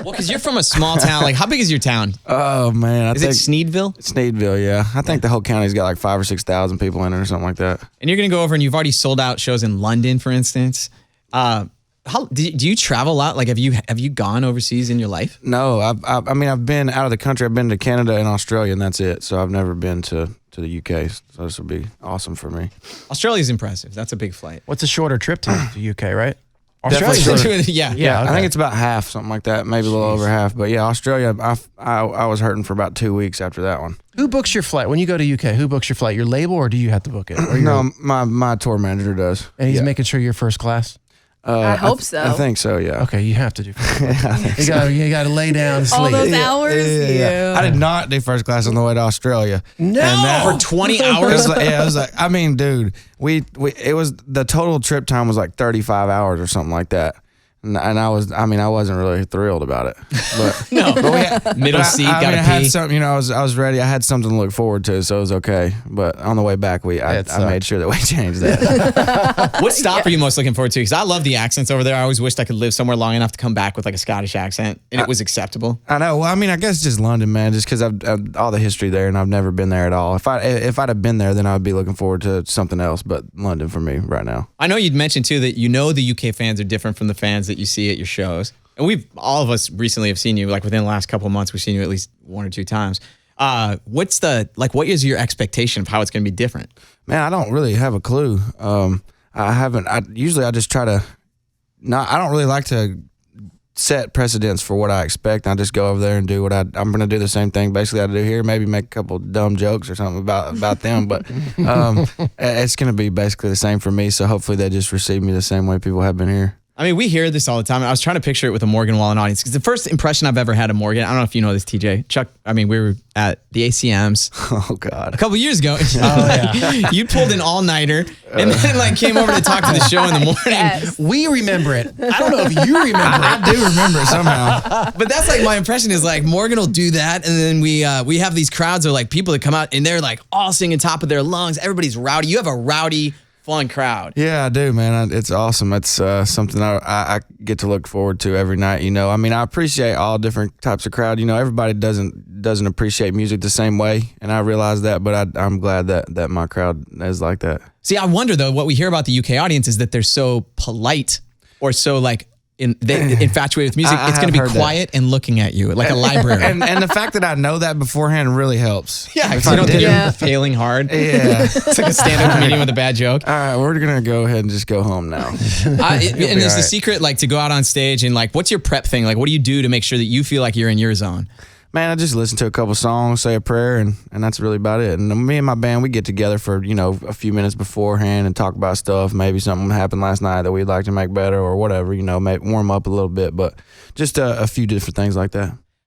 Well, because you're from a small town. Like, how big is your town? Oh man, Is it Sneedville? Sneedville, yeah. I think the whole county's got like 5,000 or 6,000 people in it or something like that. And you're gonna go over, and you've already sold out shows in London, for instance. Do you travel a lot? Like, have you gone overseas in your life? No, I mean I've been out of the country. I've been to Canada and Australia, and that's it. So I've never been to the UK. So this will be awesome for me. Australia's impressive. That's a big flight. What's a shorter trip to the UK, right? Definitely shorter. Yeah. Yeah, okay. I think it's about half, something like that, maybe a little over half. But yeah, Australia, I was hurting for about 2 weeks after that one. Who books your flight when you go to UK? Who books your flight? Your label, or do you have to book it? No, my tour manager does. And he's making sure you're first class. I hope so. I think so. Yeah. Okay, you have to do. You got to lay down and sleep. All those hours. Yeah. I did not do first class on the way to Australia. No, and for 20 hours. It was like, I mean, dude, it was the total trip time was like 35 hours or something like that. And I wasn't really thrilled about it. But No, middle seat, I gotta had pee. something, I was ready. I had something to look forward to, so it was okay. But on the way back, I made sure that we changed that. What stop are you most looking forward to? Because I love the accents over there. I always wished I could live somewhere long enough to come back with like a Scottish accent, and it was acceptable. I know. Well, I mean, I guess just London, man, just because I've all the history there, and I've never been there at all. If I'd have been there, then I'd be looking forward to something else. But London for me right now. I know you'd mentioned too that the UK fans are different from the fans that you see at your shows. And all of us recently have seen you, like within the last couple of months, we've seen you at least 1 or 2 times. What is your expectation of how it's going to be different? Man, I don't really have a clue. I just try to I don't really like to set precedents for what I expect. I just go over there and do what I'm going to do the same thing basically I do here, maybe make a couple dumb jokes or something about them, but it's going to be basically the same for me. So hopefully they just receive me the same way people have been here. I mean, we hear this all the time. I was trying to picture it with a Morgan Wallen audience because the first impression I've ever had of Morgan, I don't know if you know this, TJ. Chuck, we were at the ACMs. Oh, God. A couple years ago. You pulled an all-nighter and then came over to talk to the show in the morning. Yes. We remember it. I don't know if you remember it. I do remember it somehow. But that's my impression is Morgan will do that, and then we have these crowds of people that come out and they're all singing top of their lungs. Everybody's rowdy. You have a rowdy, fun crowd. Yeah, I do, man. It's awesome. It's something I get to look forward to every night. I mean, I appreciate all different types of crowd. Everybody doesn't appreciate music the same way, and I realize that. But I'm glad that my crowd is like that. See, I wonder though, what we hear about the UK audience is that they're so polite or so infatuated with music. It's going to be quiet and looking at you like a library. and the fact that I know that beforehand really helps. Yeah, because you don't think you're failing hard. Yeah. It's like a stand-up comedian with a bad joke. All right, we're going to go ahead and just go home now. And is the secret to go out on stage and what's your prep thing? What do you do to make sure that you feel like you're in your zone? Man, I just listen to a couple songs, say a prayer, and that's really about it. And me and my band, we get together for, a few minutes beforehand and talk about stuff. Maybe something happened last night that we'd like to make better or whatever, maybe warm up a little bit. But just a few different things like that.